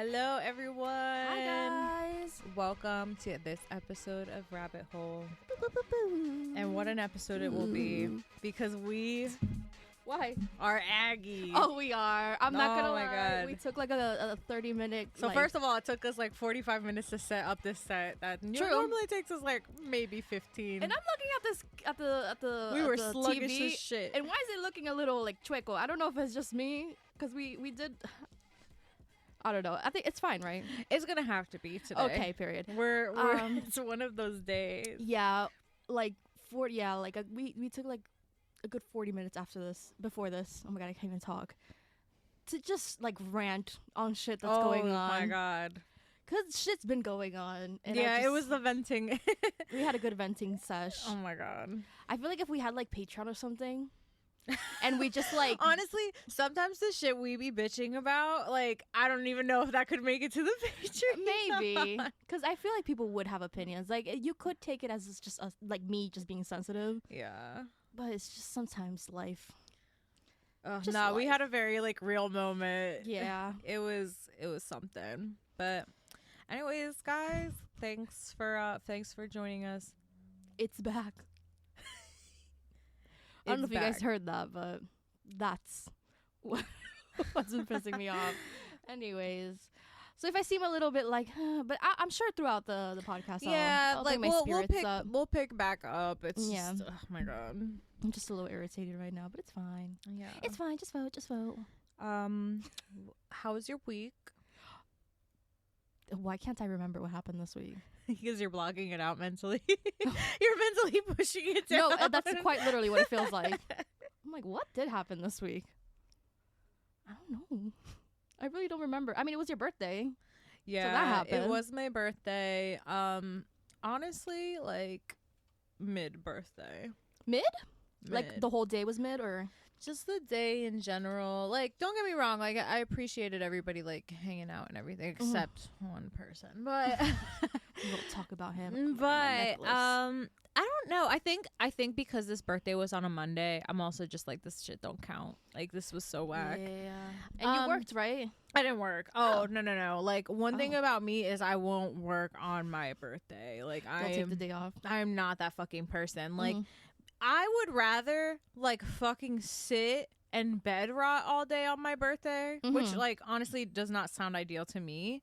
Hello, everyone. Hi, guys. Welcome to this episode of Rabbit Hole. And what an episode it will be because we are Aggie. Oh, we are. I'm not gonna lie. God. We took like a 30-minute. So first of all, it took us like 45 minutes to set up this set. That normally takes us like maybe 15. And I'm looking at this at the we were the sluggish TV, as shit. and why is it looking a little like chueco? I don't know if it's just me because we did. I don't know. I think it's fine, right? It's gonna have to be today. Okay, period. We're it's one of those days. Yeah, like 40. Yeah, like we took like a good 40 minutes before this. Oh my god, I can't even talk. To just like rant on shit that's going on. Oh my god. Cause shit's been going on. And Yeah, it was the venting. We had a good venting sesh. Oh my god. I feel like if we had like Patreon or something, and we just like honestly, sometimes the shit we be bitching about, like I don't even know if that could make it to the Patreon. maybe, because I feel like people would have opinions. Like you could take it as it's just like me just being sensitive. Yeah. But it's just sometimes life. No, we had a very like real moment. Yeah. It was something. But anyways, guys, thanks for joining us. It's back. I don't know if you guys heard that, but that's what's been pissing me off. Anyways, so if I seem a little bit like, but I'm sure throughout the podcast, I'll like we'll pick back up. It's just, oh my god, I'm just a little irritated right now, but it's fine. Yeah, it's fine. Just vote. How was your week? Why can't I remember what happened this week? Because you're blocking it out mentally. You're mentally pushing it down. No, that's quite literally what it feels like. I'm like, what did happen this week? I don't know. I really don't remember. I mean, it was your birthday. Yeah, so that happened. It was my birthday. Honestly, like mid-birthday. Mid? Like the whole day was mid, or just the day in general? Like, don't get me wrong, like I appreciated everybody like hanging out and everything except one person, but we'll talk about him. But I don't know, I think because this birthday was on a Monday, I'm also just like, this shit don't count. Like, this was so whack. Yeah. And you worked, right? I didn't work. No. Like, one thing about me is I won't work on my birthday. Like, Don't take the day off. I'm not that fucking person. Like, I would rather like fucking sit and bed rot all day on my birthday, which like honestly does not sound ideal to me,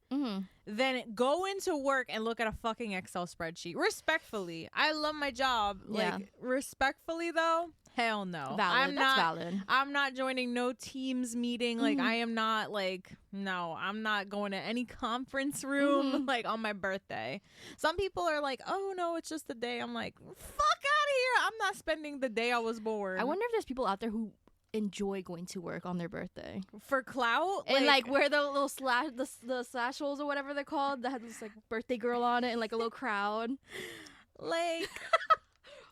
than go into work and look at a fucking Excel spreadsheet. Respectfully, I love my job. Yeah. Like, respectfully though, hell no. Valid. That's valid. I'm not joining no Teams meeting. Like, I am not like, no, I'm not going to any conference room like on my birthday. Some people are like, oh no, it's just a day. I'm like, fuck out of here. I'm not spending the day I was born. I wonder if there's people out there who enjoy going to work on their birthday for clout and like wear the little the sashos or whatever they're called that has this like birthday girl on it and like a little crowd. Like,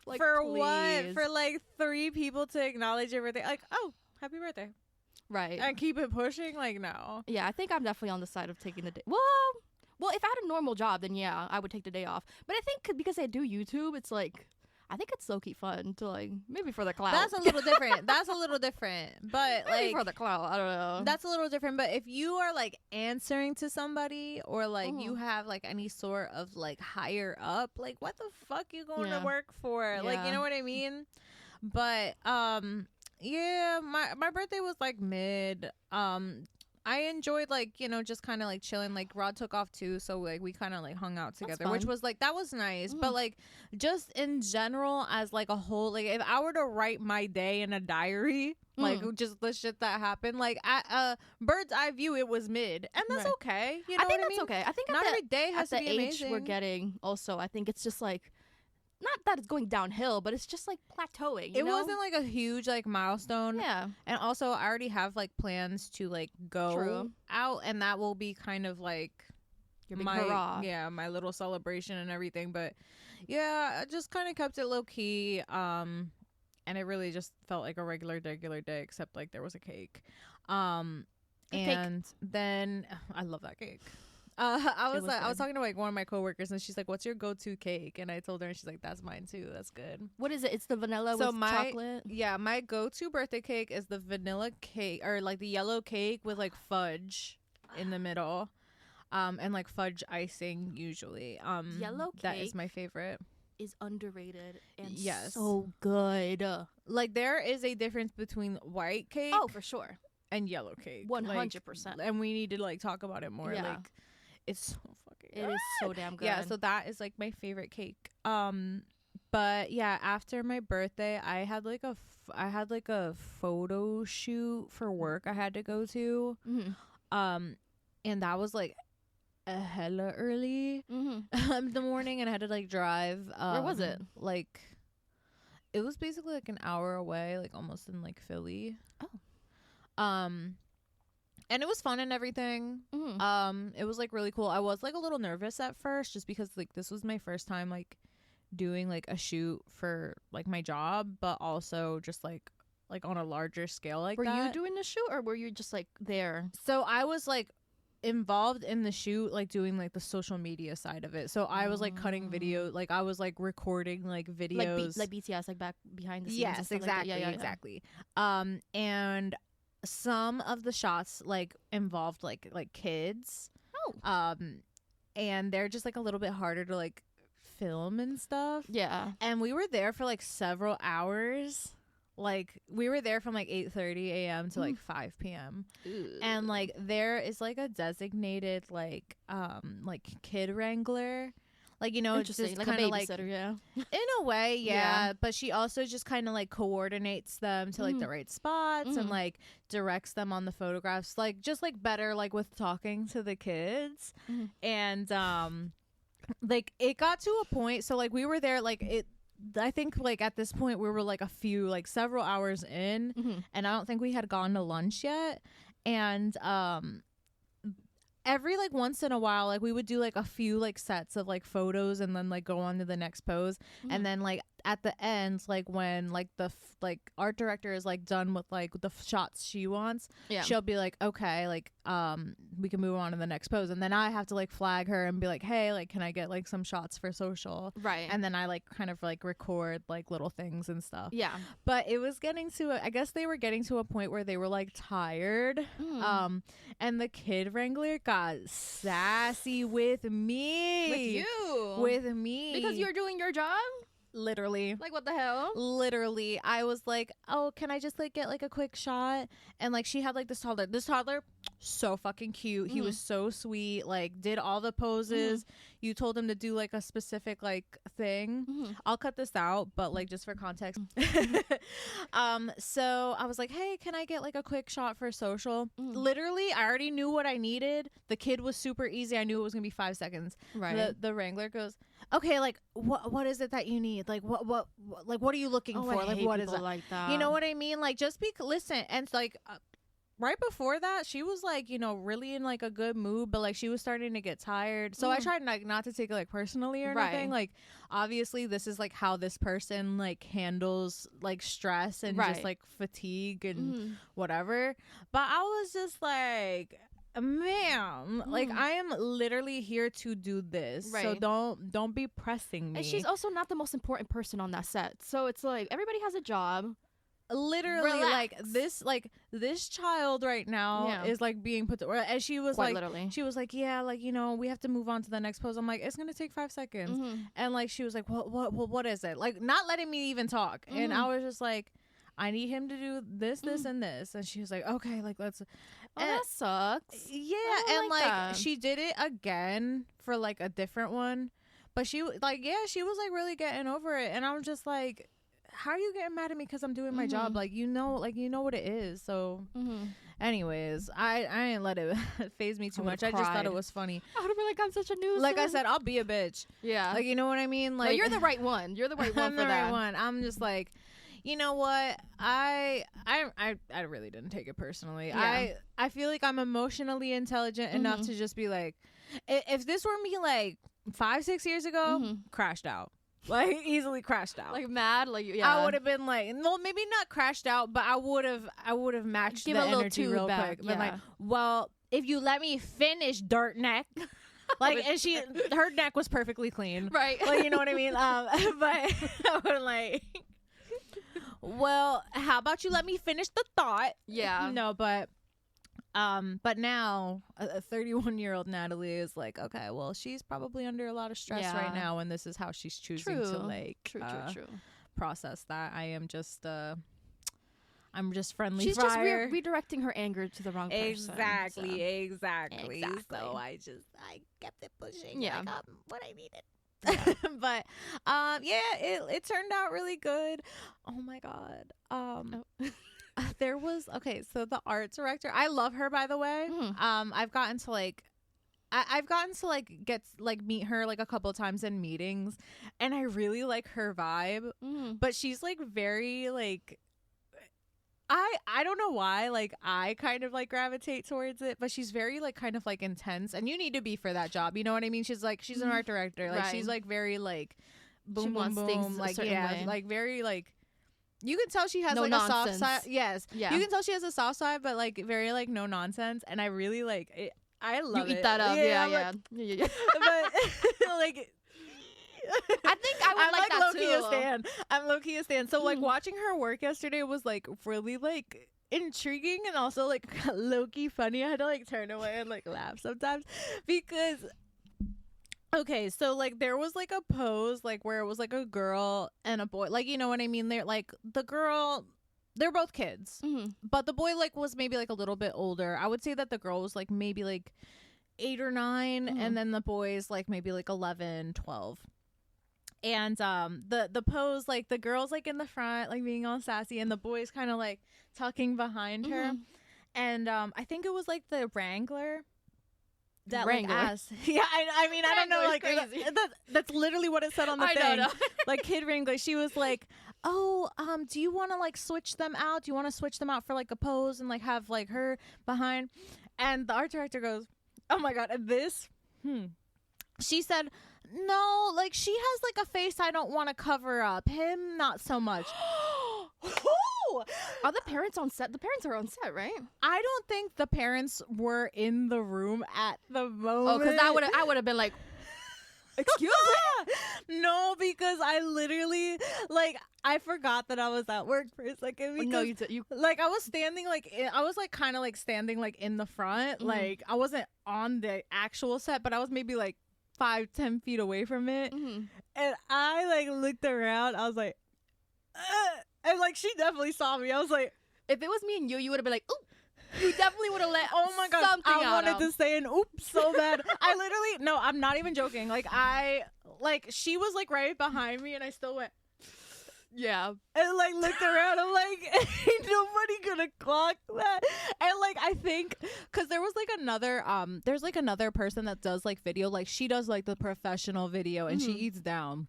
like for please. what? For like 3 people to acknowledge your birthday, like, oh, happy birthday, right? And keep it pushing. Like, no. Yeah, I think I'm definitely on the side of taking the day. Well, if I had a normal job, then yeah, I would take the day off. But I think because I do YouTube, it's like, I think it's low-key fun to like, maybe for the clout. That's a little different. But maybe like for the clout, I don't know. That's a little different. But if you are like answering to somebody or like you have like any sort of like higher up, like what the fuck you going to work for? Like, you know what I mean? But yeah, my birthday was like mid. I enjoyed like, you know, just kind of like chilling. Like, Rod took off too, so like we kind of like hung out together, which was like, that was nice. But like, just in general as like a whole, like if I were to write my day in a diary, like just the shit that happened, like at bird's eye view, it was mid, and that's okay. You know, I think what that's okay. I think not every day has to be age amazing. We're getting also, I think it's just like, not that it's going downhill, but it's just like plateauing. It wasn't like a huge like milestone. Yeah. And also, I already have like plans to like go out, and that will be kind of like your big hurrah. Yeah, my little celebration and everything. But yeah, I just kind of kept it low key. And it really just felt like a regular day, except like there was a cake. And then I love that cake. I was talking to like one of my coworkers, and she's like, "What's your go-to cake?" And I told her, and she's like, "That's mine too. That's good." What is it? It's the vanilla with chocolate. Yeah, my go-to birthday cake is the vanilla cake, or like the yellow cake with like fudge in the middle. and like fudge icing usually. Yellow cake that is my favorite. Is underrated and yes, so good. Like there is a difference between white cake, oh for sure, and yellow cake. 100%. And we need to like talk about it more. Yeah. Like it's so fucking it is so damn good. Yeah, so that is like my favorite cake. But yeah, after my birthday, I had like a photo shoot for work I had to go to. And that was like a hella early in the morning, and I had to like drive. Where was it? Like it was basically like an hour away, like almost in like Philly. And it was fun and everything. It was like really cool. I was like a little nervous at first just because like this was my first time like doing like a shoot for like my job, but also just like on a larger scale like that. Were you you doing the shoot, or were you just like there? So I was like involved in the shoot, like doing like the social media side of it. So I was like cutting video, like I was like recording like videos, like BTS, like back behind the scenes. Yes, exactly, like exactly. And some of the shots like involved like kids. And they're just like a little bit harder to like film and stuff. Yeah. And we were there for like several hours. Like we were there from like 8:30 a.m. to like 5 p.m. And like there is like a designated like kid wrangler. Like, you know, it's just like kind of a babysitter, like, yeah. In a way, yeah. But she also just kind of like coordinates them to like the right spots and like directs them on the photographs, like just like better like with talking to the kids. And like it got to a point, so like we were there like I think like at this point we were like several hours in, and I don't think we had gone to lunch yet. And every like once in a while, like we would do like a few like sets of like photos and then like go on to the next pose. And then like at the end, like when like the like art director is like done with like the shots she wants, she'll be like, okay, like we can move on to the next pose. And then I have to like flag her and be like, hey, like can I get like some shots for social? Right. And then I like kind of like record like little things and stuff. Yeah. But it was getting to I guess they were getting to a point where they were like tired. And the kid wrangler got sassy with me. With me. Because you're doing your job? Literally. Like, what the hell? Literally. I was like, oh, can I just like get like a quick shot? And like she had like this toddler, so fucking cute. He was so sweet, like did all the poses. You told him to do like a specific like thing. I'll cut this out, but like just for context. So I was like, hey, can I get like a quick shot for social? Literally, I already knew what I needed. The kid was super easy. I knew it was gonna be 5 seconds. Right. The wrangler goes, okay, like what is it that you need? Like what are you looking for? Like what is it? Like that. You know what I mean? Like just listen. And like right before that, she was like, you know, really in like a good mood, but like she was starting to get tired. So I tried like not to take it like personally or anything. Like obviously this is like how this person like handles like stress and just like fatigue and whatever. But I was just like, ma'am, like I am literally here to do this, so don't be pressing me. And she's also not the most important person on that set, so it's like everybody has a job. Literally, relax. this child right now is like being put to, and she was Quite like literally. She was like, yeah, like, you know, we have to move on to the next pose. I'm like, it's gonna take 5 seconds. And like she was like, what is it? Like not letting me even talk. And I was just like, I need him to do this, and this. And she was like, okay, like let's. Oh, that sucks. Yeah, and like she did it again for like a different one, but she like she was like really getting over it, and I'm just like, how are you getting mad at me because I'm doing my job? Like you know what it is. So anyways, I didn't let it phase me too much. I just thought it was funny. I would have been like, I'm such a nuisance. Like I said, I'll be a bitch. Yeah, like you know what I mean. Like no, you're the right one. You're the right one. I'm for the that. right one. I'm just like, you know what? I really didn't take it personally. Yeah. I feel like I'm emotionally intelligent enough to just be like, if this were me like 5-6 years ago, crashed out. Like easily crashed out. Like mad, like I would have been like, no, maybe not crashed out, but I would have matched the energy real quick. Been like, well, if you let me finish, dirt neck. Like, and her neck was perfectly clean, right? Like, you know what I mean? But I would like, well, how about you let me finish the thought? Yeah. No, but But now a 31-year-old Natalie is like, okay, well, she's probably under a lot of stress right now, and this is how she's choosing to like process that. I'm just friendly She's fire. just redirecting her anger to the wrong person. Exactly. So I kept it pushing. Yeah. I got what I needed. Yeah. But it turned out really good. Oh my God. There was so the art director, I love her, by the way. I've gotten to like get like meet her like a couple of times in meetings, and I really like her vibe. But she's like very like, I don't know why, like I kind of like gravitate towards it, but she's very like kind of like intense, and you need to be for that job, you know what I mean? She's an art director, like she's like very like boom boom boom, like way. Like very like, you can tell she has no like nonsense. A soft side. Yes, you can tell she has a soft side, but like very like no nonsense, and I really like it. I love it. You eat that up, yeah. But like, I think I would like that too. I'm low-key a stan. So like watching her work yesterday was like really like intriguing and also like low-key funny. I had to like turn away and like laugh sometimes because so like there was like a pose like where it was like a girl and a boy, like, you know what I mean? They're like, the girl, they're both kids, but the boy like was maybe like a little bit older. I would say that the girl was like maybe like 8 or 9, and then the boy's like maybe like 11, 12. And the pose, like the girl's like in the front like being all sassy, and the boy's kind of like tucking behind her. And I think it was like the Wrangler that like asked, I mean, I don't know, like that's literally what it said on the thing. Like Kid Wrangler. She was like, oh, do you want to like switch them out? Do you want to switch them out for like a pose and like have like her behind? And the art director goes, oh my God, this she said, no, like she has like a face I don't want to cover up. Him, not so much. Are the parents on set? The parents are on set, right? I don't think the parents were in the room at the moment. Oh, because I would have been like, excuse me? No, because I literally like I forgot that I was at work for a second. Because, no, you like I was standing like I was like kind of like standing like in the front. Like I wasn't on the actual set, but I was maybe like 5-10 feet away from it, and I like looked around. I was like, and like she definitely saw me. I was like, if it was me and you would have been like, oop. You definitely would have let oh my God, I wanted to say an oops so bad. I literally, no, I'm not even joking. Like she was like right behind me, and I still went, yeah, and like looked around. I'm like, ain't nobody gonna clock that. And like I think because there was like another there's like another person that does like video, like she does like the professional video, and she eats down,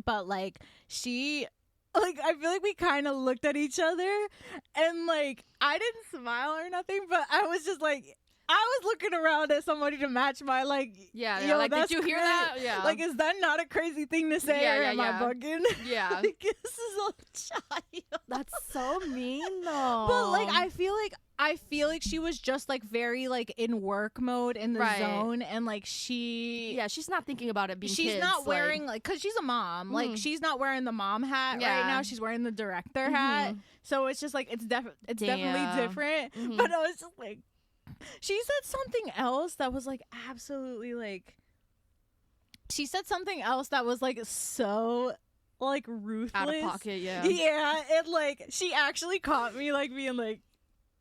but like she, like I feel like we kind of looked at each other, and like I didn't smile or nothing, but I was just like, I was looking around at somebody to match my like, yo, like, did you hear that? Yeah, like, is that not a crazy thing to say? Or am I bugging? Yeah, like, this is a child. That's so mean though. But like I feel like she was just like very like in work mode in the zone, and like she's not thinking about it being she's kids, not wearing like, because she's a mom, like she's not wearing the mom hat right now, she's wearing the director hat, so it's just like it's definitely different. But I was just like, she said something else that was like absolutely like, she said something else that was like so like ruthless, out of pocket. Yeah, and like she actually caught me like being like,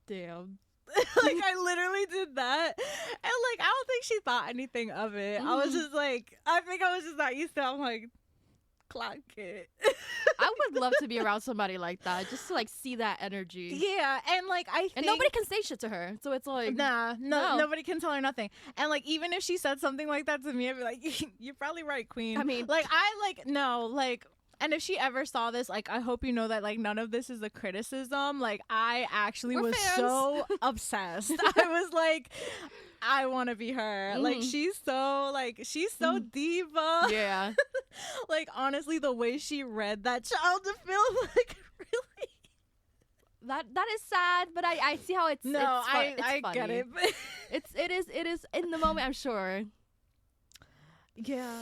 damn. Like I literally did that, and like I don't think she thought anything of it. I was just like, I think I was just not used to it. I'm like, clock it. I would love to be around somebody like that, just to like see that energy. Yeah, and like I think, and nobody can say shit to her, so it's like, no, nobody can tell her nothing. And like even if she said something like that to me, I'd be like, you're probably right, queen. I mean, like I like no like. And if she ever saw this, like, I hope you know that, like, none of this is a criticism. Like, I actually was so obsessed. I was like, I want to be her. Like, she's so diva. Yeah. Like, honestly, the way she read that child to film, like, really. That is sad, but I see how it's. No, it's I funny. get it. It is in the moment, I'm sure. Yeah.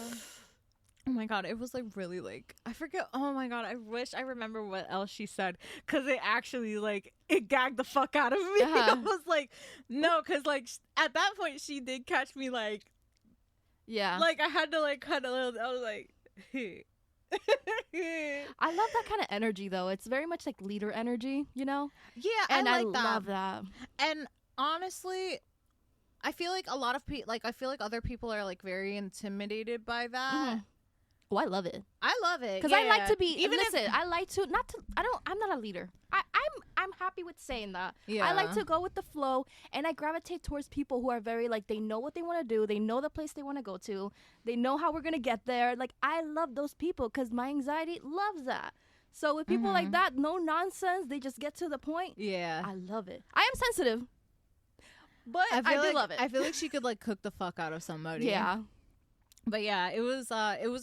Oh my god, it was like really like I forget. Oh my god, I wish I remember what else she said because it actually like it gagged the fuck out of me. I was like, no, because like at that point she did catch me like, yeah, like I had to like cut a little. I was like, I love that kind of energy though. It's very much like leader energy, you know? Yeah, and I like that. Love that. And honestly, I feel like a lot of people, like I feel like other people are like very intimidated by that. Mm-hmm. Oh, I love it. I love it because I like to be. Even listen, I like to not to. I don't. I'm not a leader. I'm happy with saying that. Yeah. I like to go with the flow, and I gravitate towards people who are very like they know what they want to do. They know the place they want to go to. They know how we're gonna get there. Like I love those people because my anxiety loves that. So with people like that, no nonsense. They just get to the point. Yeah, I love it. I am sensitive, but I do love it. I feel like she could like cook the fuck out of somebody. Yeah. But yeah, it was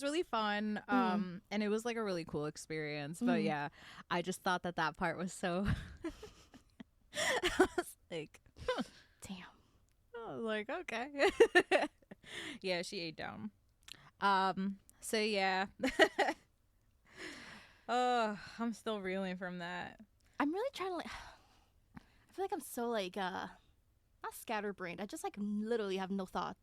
really fun, and it was like a really cool experience. But yeah, I just thought that part was so. I was like, damn. I was like, okay. Yeah, she ate down. So yeah. Oh, I'm still reeling from that. I'm really trying to like. I feel like I'm so like not scatterbrained. I just like literally have no thoughts.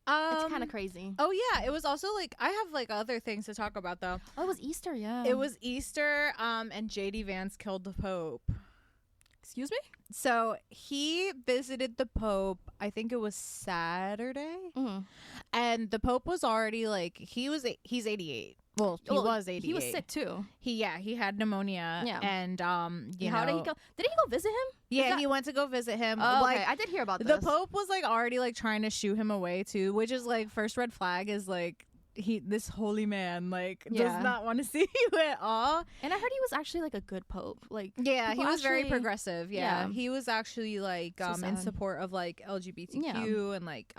It's kind of crazy. Oh yeah, it was also like I have like other things to talk about though. Oh, it was Easter, yeah. It was Easter, and JD Vance killed the Pope. Excuse me? So he visited the Pope. I think it was Saturday, and the Pope was already like he's 88. Well, he was 88. He was sick too. He had pneumonia. Yeah. And how did he go? Did he go visit him? Yeah, he went to go visit him. Oh, like, okay. I did hear about this. The Pope was like already like trying to shoo him away too, which is like first red flag is like this holy man like does not want to see you at all. And I heard he was actually like a good Pope. Like yeah, he was very progressive. Yeah. He was actually like in support of like LGBTQ and like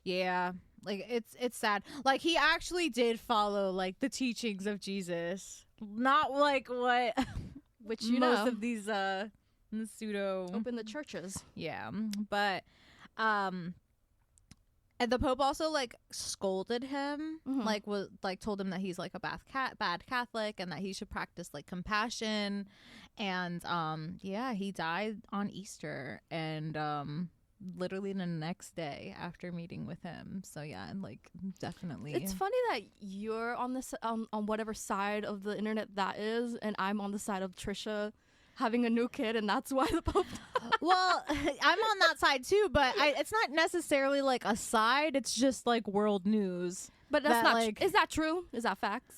yeah. Like it's sad. Like he actually did follow like the teachings of Jesus, not like what which you most know of these pseudo open the churches. Yeah, but and the Pope also like scolded him, like was like told him that he's like a bad Catholic and that he should practice like compassion, and yeah, he died on Easter and literally the next day after meeting with him. So yeah, and like definitely it's funny that you're on this on whatever side of the internet that is, and I'm on the side of Trisha having a new kid, and that's why the Pope well, I'm on that side too, but it's not necessarily like a side, it's just like world news. But that's not like is that true? Is that facts?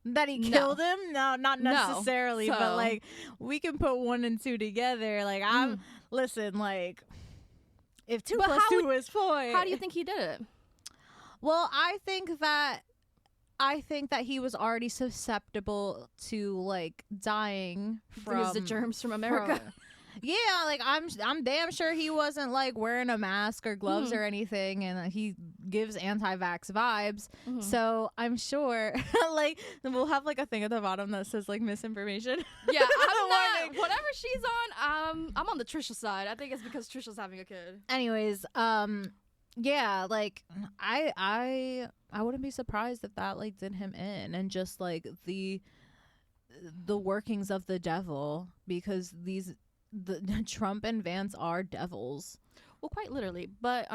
That he killed him? No, not necessarily, but like we can put 1 and 2 together. Like I'm listen, like if 2 plus 2 is 4. How do you think he did it? Well, I think that he was already susceptible to like dying from the germs from America. Yeah, like I'm damn sure he wasn't like wearing a mask or gloves or anything, and he gives anti-vax vibes. So I'm sure like we'll have like a thing at the bottom that says like misinformation. Yeah, I'm not, whatever she's on, I'm on the Trisha side. I think it's because Trisha's having a kid. Anyways, yeah, like I wouldn't be surprised if that like did him in, and just like the workings of the devil, because the Trump and Vance are devils. Well, quite literally. But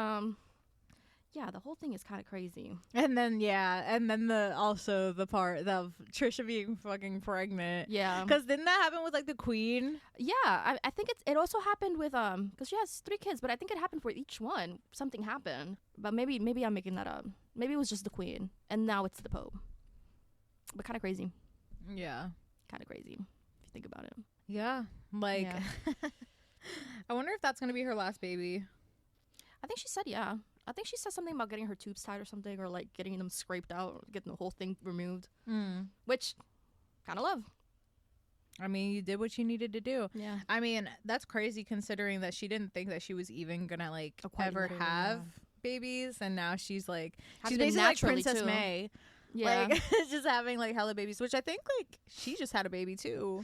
yeah, the whole thing is kind of crazy. And then the part of Trisha being fucking pregnant. Yeah. Because didn't that happen with like the Queen? Yeah, I think it also happened with because she has 3 kids, but I think it happened for each one. Something happened, but maybe I'm making that up. Maybe it was just the Queen, and now it's the Pope. But kind of crazy. Yeah. Kind of crazy if you think about it. Yeah, like I wonder if that's gonna be her last baby. I think she said yeah. I think she said something about getting her tubes tied or something, or like getting them scraped out, or getting the whole thing removed. Which kind of love. I mean, you did what you needed to do. Yeah. I mean, that's crazy considering that she didn't think that she was even gonna like ever have babies, and now she's like she's basically like Princess May. Yeah, like just having like hella babies, which I think like she just had a baby too.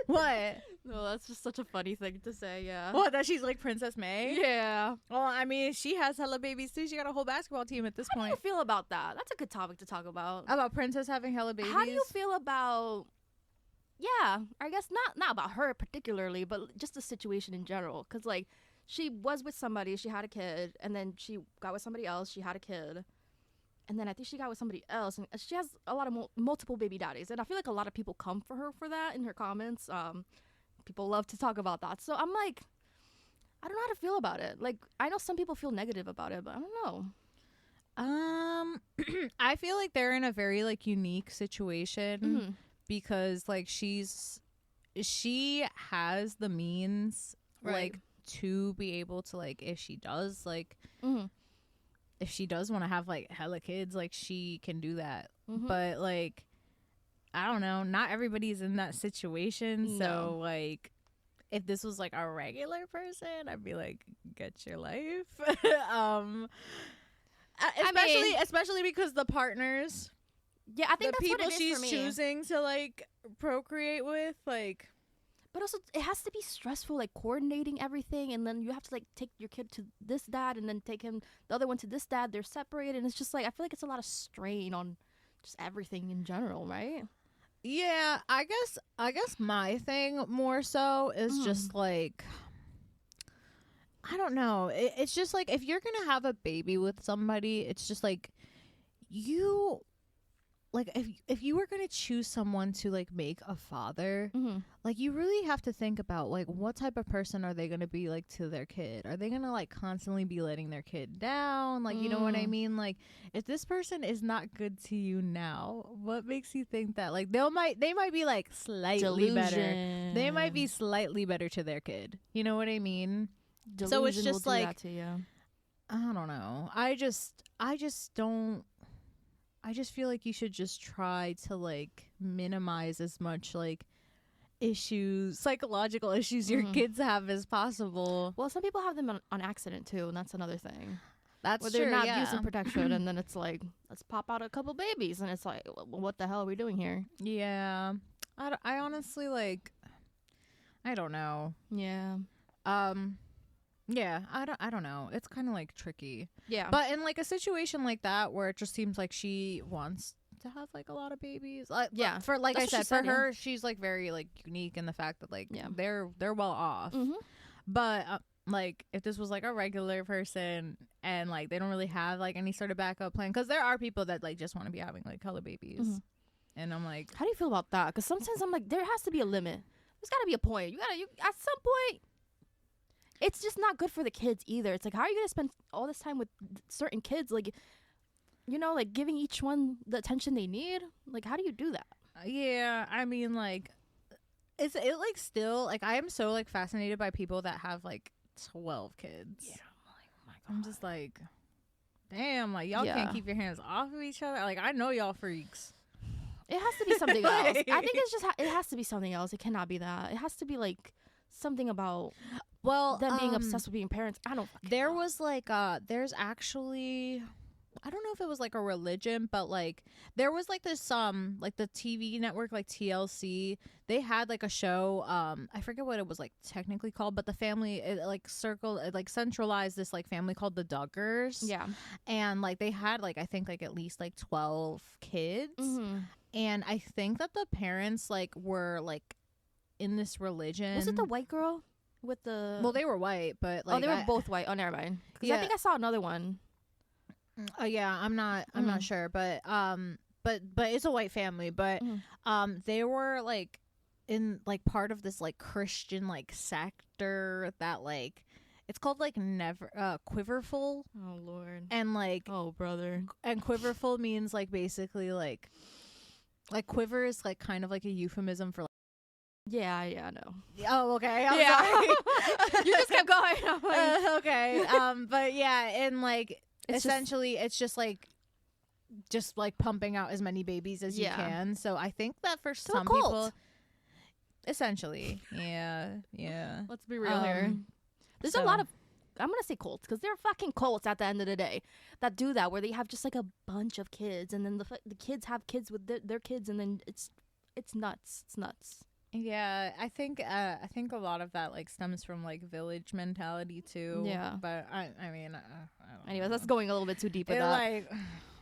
What? No, that's just such a funny thing to say. Yeah. What, that she's like Princess May? Yeah. Well, I mean, she has hella babies too. She got a whole basketball team at this point. How do you feel about that? That's a good topic to talk about. About Princess having hella babies? How do you feel about? Yeah, I guess not about her particularly, but just the situation in general. Because like, she was with somebody, she had a kid, and then she got with somebody else, she had a kid. And then I think she got with somebody else, and she has a lot of multiple baby daddies. And I feel like a lot of people come for her for that in her comments. People love to talk about that. So I'm like, I don't know how to feel about it. Like, I know some people feel negative about it, but I don't know. I feel like they're in a very like unique situation because like she has the means like to be able to like if she does like. If she does want to have like hella kids, like she can do that. But like, I don't know, not everybody's in that situation. So like, if this was like a regular person, I'd be like, get your life. Especially because the partners, I think the that's people what it is she's for me. choosing to like procreate with, like. But also, it has to be stressful, like coordinating everything, and then you have to like take your kid to this dad, and then take the other one to this dad. They're separated, and it's just like I feel like it's a lot of strain on just everything in general, right? Yeah, I guess my thing more so is just like, I don't know. It's just like if you're gonna have a baby with somebody, it's just like you. Like if you were gonna choose someone to like make a father, like you really have to think about like what type of person are they gonna be like to their kid? Are they gonna like constantly be letting their kid down? Like you know what I mean? Like if this person is not good to you now, what makes you think that like they might be like slightly better? They might be slightly better to their kid. You know what I mean? Delusion so it's just will do like that to you. I don't know. I just don't. I just feel like you should just try to like minimize as much like psychological issues your kids have as possible. Well, some people have them on accident too, and that's another thing. That's where true. They're not using protection, and then it's like, let's pop out a couple babies, and it's like, what the hell are we doing here? Yeah, I honestly like, I don't know. Yeah. Yeah, I don't know. It's kind of like tricky. Yeah. But in like a situation like that where it just seems like she wants to have like a lot of babies. Yeah. For like I said, for her, she's like very like unique in the fact that like they're well off. But like if this was like a regular person and like they don't really have like any sort of backup plan, because there are people that like just want to be having like hella babies. And I'm like, how do you feel about that? Because sometimes I'm like, there has to be a limit. There's got to be a point. You at some point. It's just not good for the kids either. It's like, how are you going to spend all this time with certain kids? Like, you know, like giving each one the attention they need. Like, how do you do that? Yeah, I mean, like, it like still, like, I am so like fascinated by people that have like 12 kids. Yeah, I'm like, oh my God. I'm just like, damn, like y'all can't keep your hands off of each other. Like, I know y'all freaks. It has to be something else. I think it's just it has to be something else. It cannot be that. It has to be like something about them being obsessed with being parents. I don't. There was like there's actually, I don't know if it was like a religion, but like there was like this like the TV network like TLC, they had like a show, I forget what it was like technically called, but the family centralized this like family called the Duggars. Yeah. And like they had like I think like at least like 12 kids. And I think that the parents like were like in this religion. Was it the white girl with the? Well, they were white, but like they were both white. Oh, never mind. Because I think I saw another one. Oh yeah, I'm not sure, but it's a white family, but they were like in like part of this like Christian like sector that like it's called like Quiverful. Oh Lord. And like brother. And Quiverful means like basically like quiver is like kind of like a euphemism for like, yeah, I know. Oh, okay. I'm sorry. You just kept going. Okay. But yeah, and like essentially it's just like pumping out as many babies as you can. So I think that for some people, essentially, yeah. Let's be real here. There's a lot of, I'm gonna say cults, because they're fucking cults at the end of the day that do that, where they have just like a bunch of kids, and then the kids have kids with their kids, and then it's nuts. It's nuts. Yeah, I think a lot of that like stems from like village mentality too. Yeah. But I mean, I don't anyways, know. that's going a little bit too deep with that. Like,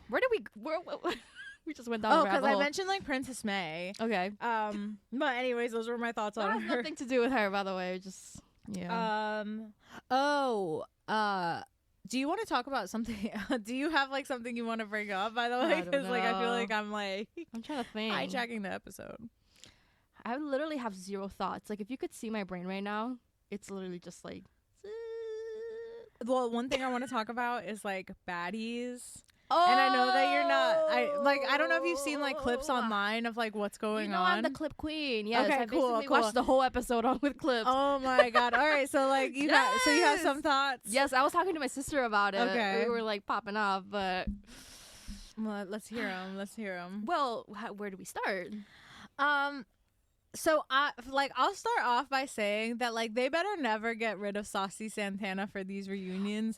where did we just went down the rabbit hole. because I mentioned like Princess May. Okay. But anyways, those were my thoughts on has her. nothing to do with her, by the way. Just yeah. Do you want to talk about something? Do you have like something you want to bring up, by the way? Because like I feel like I'm trying to think. hijacking the episode. I literally have zero thoughts. Like, if you could see my brain right now, it's literally just like. Well, one thing I want to talk about is like baddies. Oh. And I know that you're not. I don't know if you've seen like clips online of like what's going on. I'm the clip queen. Yes, okay, I basically watched the whole episode on with clips. Oh my god! All right, so like you got, so you have some thoughts. Yes, I was talking to my sister about it. Okay, we were like popping off, but. Well, let's hear them. Well, where do we start? So I'll start off by saying that like they better never get rid of Saucy Santana for these reunions,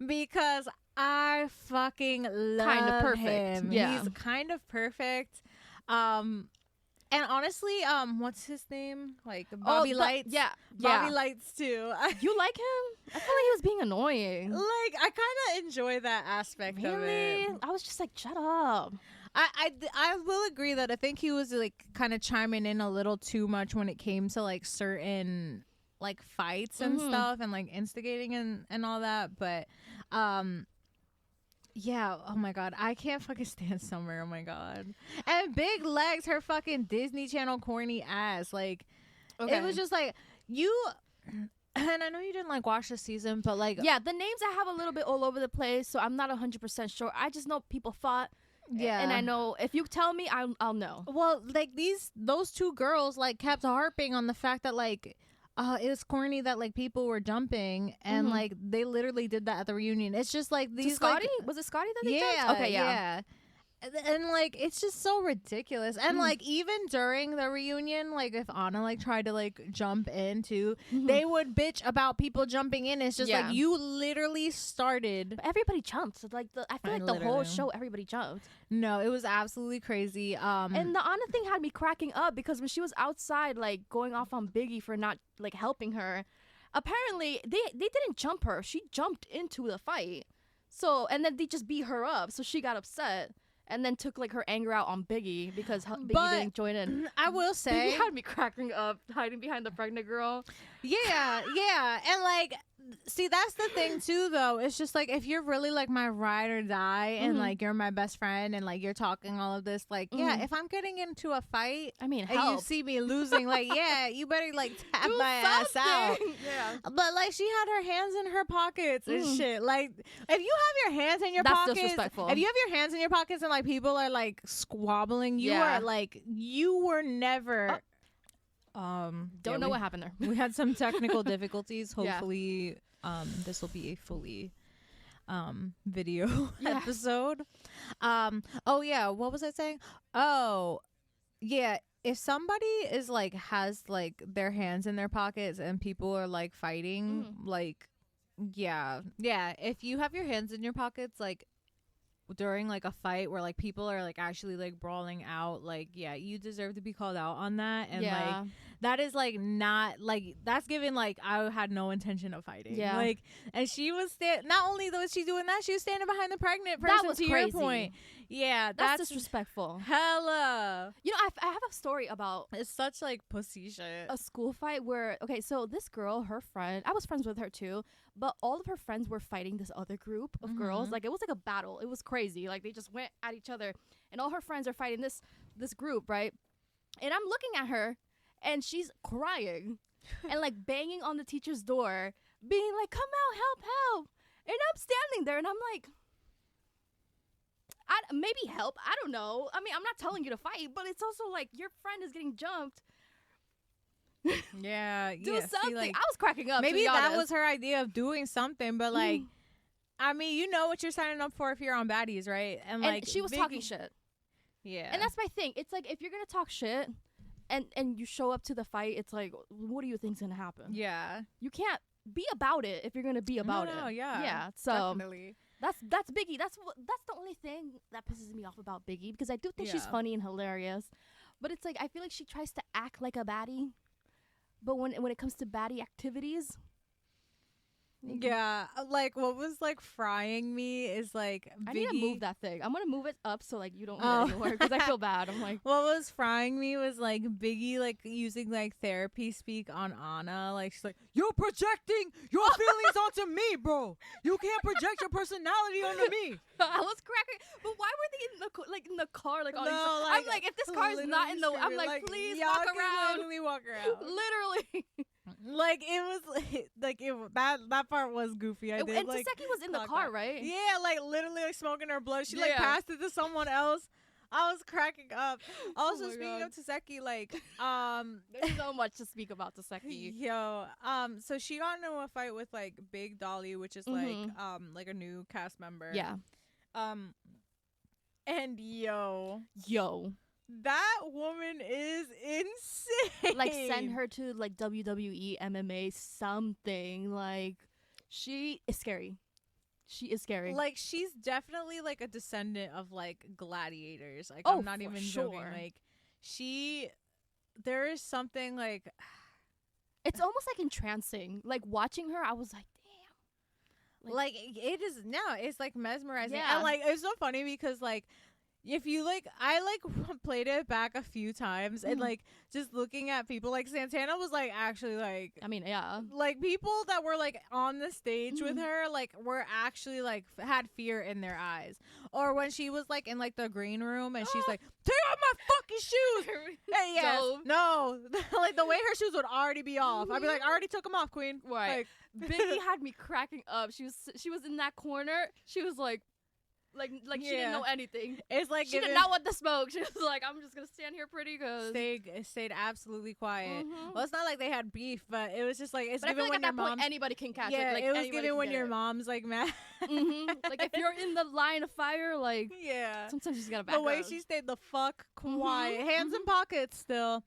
because I fucking love him. Yeah. He's kind of perfect. And honestly, what's his name? Like Bobby Lights. Yeah. Bobby Lights too. You like him? I feel like he was being annoying. Like I kind of enjoy that aspect of it. I was just like, shut up. I will agree that I think he was like kind of chiming in a little too much when it came to like certain like fights and stuff and like instigating and all that. But yeah, oh my god, I can't fucking stand Summer. Oh my god. And Big Legs, her fucking Disney Channel corny ass. Like it was just like you. And I know you didn't like watch the season, but like yeah, the names I have a little bit all over the place, so I'm not 100% sure. I just know people fought. Yeah, and I know if you tell me, I'll know. Well, like those two girls like kept harping on the fact that like it was corny that like people were jumping, and like they literally did that at the reunion. It's just like these Scotty, like, was it Scotty that they jumped? Okay, yeah. And like it's just so ridiculous. And like even during the reunion, like if Anna like tried to like jump in too, they would bitch about people jumping in. It's just like you literally started. But everybody jumped. So, like I feel like the whole show everybody jumped. No, it was absolutely crazy. And the Anna thing had me cracking up, because when she was outside like going off on Biggie for not like helping her, apparently they didn't jump her. She jumped into the fight. So, and then they just beat her up. So she got upset. And then took like her anger out on Biggie because Biggie didn't join in. I will say, Biggie had me cracking up, hiding behind the pregnant girl. Yeah, and like, see, that's the thing too, though. It's just like if you're really like my ride or die, and like you're my best friend, and like you're talking all of this, like yeah, if I'm getting into a fight, I mean, and you see me losing, like yeah, you better like tap my ass out. Yeah. But like she had her hands in her pockets and shit. Like if you have your hands in your pockets, disrespectful. If you have your hands in your pockets and like people are like squabbling, you are like you were never. Don't know what happened there. We had some technical difficulties. Hopefully, this will be a fully video episode. Oh yeah, what was I saying? Oh yeah, if somebody is like has like their hands in their pockets and people are like fighting, like yeah, if you have your hands in your pockets, like during like a fight where like people are like actually like brawling out, like yeah, you deserve to be called out on that. And like that is like not like that's given like I had no intention of fighting. Like, and she was not only was she doing that, she was standing behind the pregnant person. That was crazy. Your point. Yeah, that's disrespectful. Hella. You know, I have a story about it's such like pussy shit. A school fight where so this girl, her friend, I was friends with her too, but all of her friends were fighting this other group of girls. Like it was like a battle. It was crazy. Like they just went at each other, and all her friends are fighting this group, right? And I'm looking at her, and she's crying and like banging on the teacher's door, being like, "Come out, help!" And I'm standing there, and I'm like, maybe help. I don't know. I mean, I'm not telling you to fight, but it's also like your friend is getting jumped. Yeah, do something. See, like, I was cracking up. Maybe that was her idea of doing something, but like, I mean, you know what you're signing up for if you're on Baddies, right? And like, she was talking shit. Yeah, and that's my thing. It's like if you're gonna talk shit, and you show up to the fight, it's like, what do you think's gonna happen? Yeah, you can't be about it if you're gonna be about it. Yeah. So definitely. That's Biggie. That's the only thing that pisses me off about Biggie, because I do think she's funny and hilarious. But it's like I feel like she tries to act like a baddie, but when it comes to baddie activities. Yeah, like what was like frying me is like Biggie. I need to move that thing. I'm gonna move it up so like you don't hit it anymore because I feel bad. I'm like, what was frying me was like Biggie like using like therapy speak on Anna. Like she's like, "You're projecting your feelings onto me, bro. You can't project your personality onto me." I was cracking, but why were they in the car like all these? I'm like, if this car is not in the, I'm like, please walk around. Literally walk around. Literally. Like it was like it that part was goofy. I did. And like, Taseki was in the car, right? Yeah, like literally like smoking her blood. She like passed it to someone else. I was cracking up. Also, speaking of Taseki, like there's so much to speak about Taseki. Yo, so she got into a fight with like Big Dolly, which is like a new cast member. Yeah. And yo. That woman is insane. Like, send her to like WWE, MMA, something. Like, she is scary. She is scary. Like, she's definitely like a descendant of like gladiators. Like, I'm not even joking. Like, there is something like, it's almost like entrancing. Like, watching her, I was like, damn. Like it is now. It's like mesmerizing. Yeah. And like, it's so funny because like, if you like, I like played it back a few times and like just looking at people like Santana was like actually like, I mean, yeah, like people that were like on the stage with her like were actually like had fear in their eyes. Or when she was like in like the green room and she's like, take off my fucking shoes. Hey, yes, no, like the way her shoes would already be off. I'd be like, I already took them off, queen. Right. Like, Biggie had me cracking up. She was in that corner. She was like she didn't know anything. It's like she did not want the smoke. She was like, I'm just gonna stand here pretty good. Stayed absolutely quiet. Well, it's not like they had beef, but it was just like it's given like when at your that point anybody can catch it. Like, it was given when your mom's like mad. Like if you're in the line of fire, like sometimes you just gotta back up. The way she stayed the fuck quiet, hands in pockets still.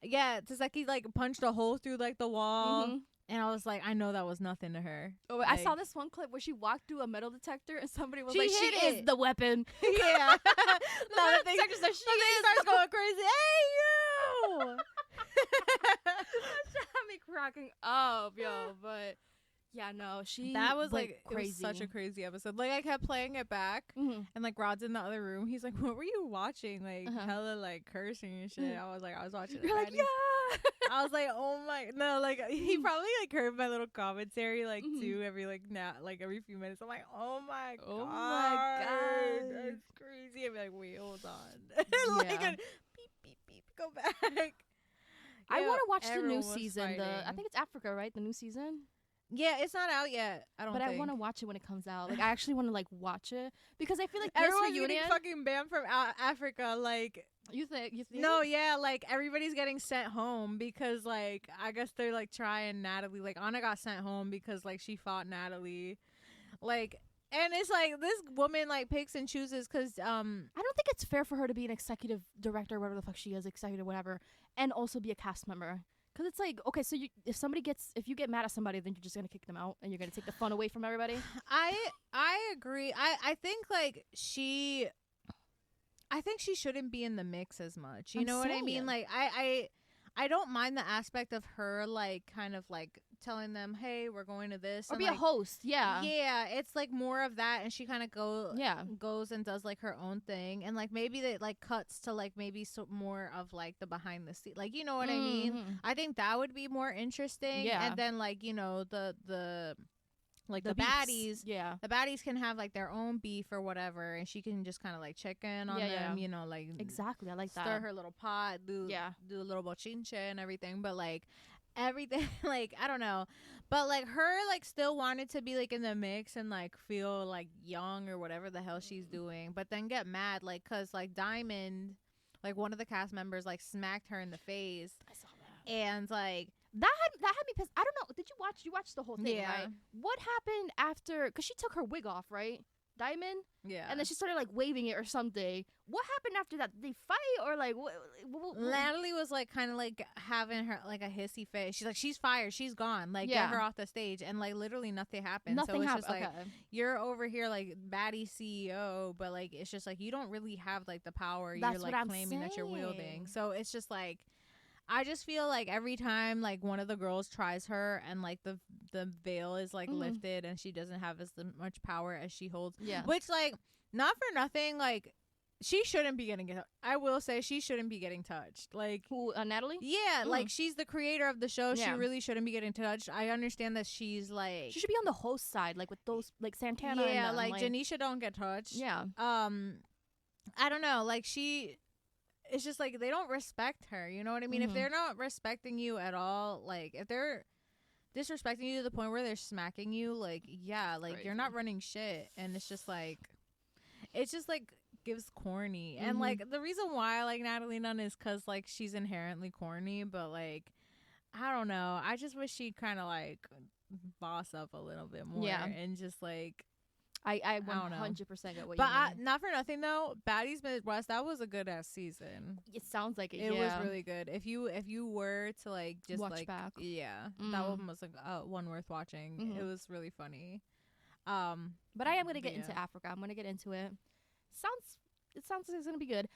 Yeah, Taseki like punched a hole through like the wall. And I was like, I know that was nothing to her. Oh, like, I saw this one clip where she walked through a metal detector and somebody was she is the weapon. Yeah. The metal detector said she starts going crazy. Hey, you! That had me cracking up, yo. But yeah, no, that was like crazy. It was such a crazy episode. Like I kept playing it back, and like Rod's in the other room. He's like, "What were you watching?" Like hella like cursing and shit. I was like, I was watching. You're like, yeah. I was like, oh my no, like he probably like heard my little commentary like too every every few minutes. I'm like, oh my god, that's crazy. I'd be like, wait, hold on, like a beep beep, go back. I want to watch the new season. I think it's Africa, right? The new season. Yeah, it's not out yet. I think. I want to watch it when it comes out. Like, I actually want to like watch it because I feel like everyone's getting fucking banned from Africa. Like, you think? No, yeah, like everybody's getting sent home because like I guess they're like trying Natalie. Like Anna got sent home because like she fought Natalie. Like, and it's like this woman like picks and chooses because I don't think it's fair for her to be an executive director, whatever the fuck she is, executive whatever, and also be a cast member. Because it's like, okay, so if you get mad at somebody, then you're just going to kick them out and you're going to take the fun away from everybody. I agree. I think like I think she shouldn't be in the mix as much. You know what I mean? Like I don't mind the aspect of her like kind of like telling them, hey, we're going to this, or be a host. Yeah, it's like more of that, and she kind of goes and does like her own thing, and like maybe that like cuts to like maybe more of like the behind the scene, like, you know what I mean? I think that would be more interesting. And then like, you know, the like the baddies, the baddies can have like their own beef or whatever, and she can just kind of like check in on them, you know, like exactly. I like that. Stir her little pot, do a little bochinche and everything, but like everything, like I don't know, but like her like still wanted to be like in the mix and like feel like young or whatever the hell she's doing, but then get mad like cause like Diamond, like one of the cast members like smacked her in the face. I saw that, and like. That had me pissed. I don't know. Did you watch? You watched the whole thing, right? What happened after? Because she took her wig off, right? diamond. Yeah. And then she started like waving it or something. What happened after that? Did they fight or like what? Natalie was like kind of like having her like a hissy face. She's like, she's fired, she's gone, like get her off the stage, and like literally nothing happened. So it's just like you're over here like baddie CEO, but like it's just like you don't really have like the power you're like claiming that you're wielding. So it's just like I just feel like every time like one of the girls tries her and like the veil is like lifted and she doesn't have as much power as she holds. Yeah. Which like not for nothing, like she shouldn't be getting it. I will say she shouldn't be getting touched. Like who, Natalie? Yeah, like she's the creator of the show. Yeah. She really shouldn't be getting touched. I understand that she's like she should be on the host side, like with those like Santana. Yeah, and like Janisha don't get touched. Yeah. I don't know. Like it's just like they don't respect her. You know what I mean? If they're not respecting you at all, like if they're disrespecting you to the point where they're smacking you, like yeah, like you're not running shit, and it's just like gives corny. And like the reason why I like Natalie Nunn is because like she's inherently corny, but like I don't know. I just wish she'd kind of like boss up a little bit more and just like. I 100% get what but you mean. Not for nothing though, Baddies Midwest, that was a good ass season. It sounds like it. It was really good. If you were to like just watch like back, that one was like one worth watching. It was really funny. But I am gonna get into Africa. I'm gonna get into it. It sounds like it's gonna be good.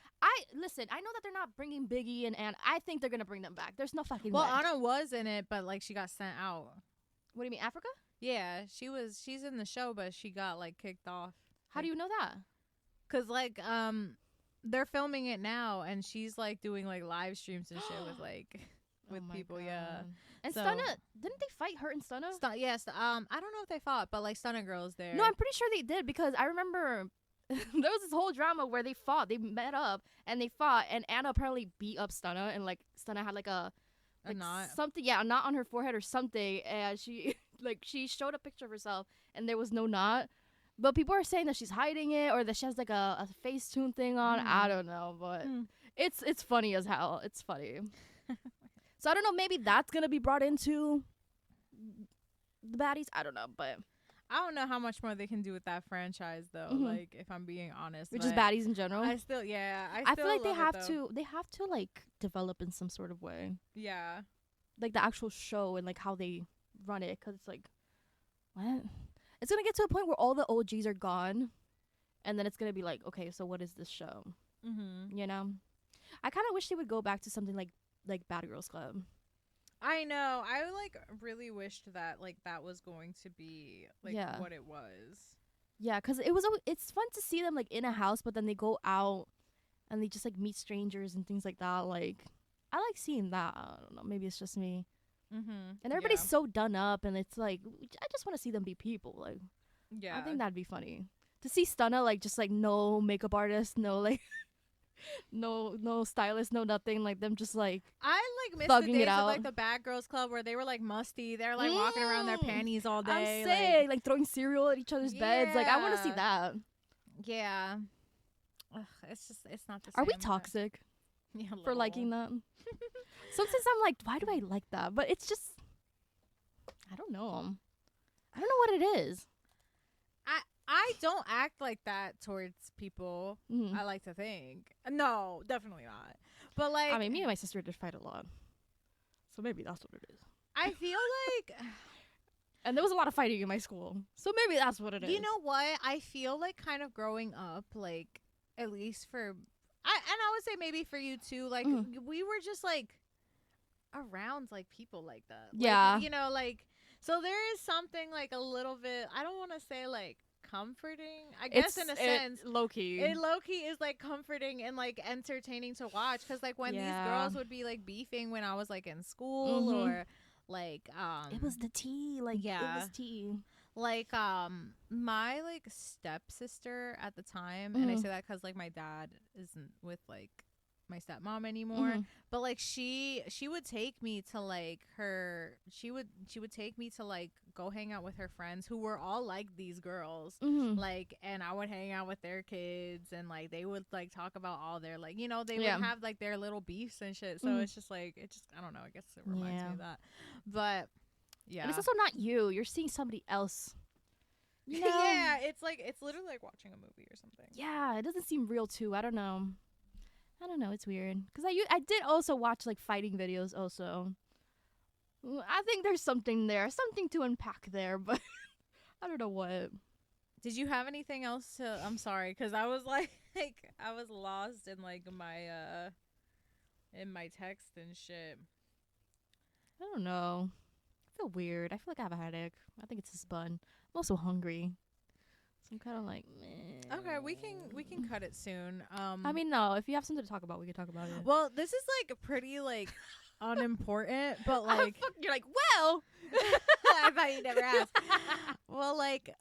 Listen. I know that they're not bringing Biggie and Anna. I think they're gonna bring them back. There's no fucking. Well, Anna was in it, but like she got sent out. What do you mean, Africa? Yeah, she's in the show, but she got like kicked off. How do you know that? 'Cause like they're filming it now, and she's like doing like live streams and shit with like with people. God. Yeah. And Stunna, didn't they fight her and Stunna? Yes. I don't know if they fought, but like Stunna Girl's there. No, I'm pretty sure they did because I remember there was this whole drama where they fought. They met up and they fought, and Anna apparently beat up Stunna, and like Stunna had like a knot, something, a knot on her forehead or something, and she. Like she showed a picture of herself and there was no knot, but people are saying that she's hiding it or that she has like a Facetune thing on. I don't know, but it's funny as hell. It's funny. So I don't know. Maybe that's gonna be brought into the baddies. I don't know, but I don't know how much more they can do with that franchise though. Like if I'm being honest, which is baddies in general. I feel like they have to like develop in some sort of way. Yeah, like the actual show and like how they run it, because it's like what it's gonna get to a point where all the OGs are gone and then it's gonna be like, okay, so what is this show? You know, I kind of wish they would go back to something like Bad Girls Club. I know, I like really wished that like that was going to be like what it was. Yeah, because it's fun to see them like in a house, but then they go out and they just like meet strangers and things like that. Like I like seeing that. I don't know, maybe it's just me. And everybody's so done up, and it's like I just want to see them be people. Like, I think that'd be funny to see Stunna like just like no makeup artist, no like no stylist, no nothing, like them just like I like miss the days of like the Bad Girls Club where they were like musty. They're like walking around their panties all day. I'm saying like throwing cereal at each other's beds. Like I want to see that. Yeah. Ugh, it's not the same. Are we toxic? Yeah, for liking that? Sometimes I'm like, why do I like that? But it's just, I don't know. I don't know what it is. I don't act like that towards people. I like to think. No, definitely not. But like, I mean, me and my sister did fight a lot, so maybe that's what it is. I feel like, and there was a lot of fighting in my school, so maybe that's what it is. You know what? I feel like kind of growing up, like at least for. I would say maybe for you too, like we were just like around like people like that. Yeah. Like, you know, like so there is something like a little bit, I don't want to say like comforting. I guess in a sense. Low key. It low key is like comforting and like entertaining to watch, cuz like when these girls would be like beefing when I was like in school or like it was the tea, like it was tea. Like my like stepsister at the time, and I say that because like my dad isn't with like my stepmom anymore, but like she would take me to like she would take me to like go hang out with her friends who were all like these girls, like, and I would hang out with their kids, and like they would like talk about all their like, you know, they would have like their little beefs and shit. So it's just like I don't know, I guess it reminds me of that. But yeah, and it's also not you. You're seeing somebody else. You know? Yeah, it's literally like watching a movie or something. Yeah, it doesn't seem real too. I don't know. It's weird. Because I did also watch like fighting videos also. I think there's something there. Something to unpack there, but I don't know what. Did you have anything else to... I'm sorry, because I was like I was lost in like my text and shit. I don't know. I feel weird. I feel like I have a headache. I think it's this bun. I'm also hungry. So I'm kind of like, meh. Okay, we can cut it soon. I mean, no. If you have something to talk about, we can talk about it. Well, this is like pretty like unimportant, but like you're like, well, I thought you never asked. Well, like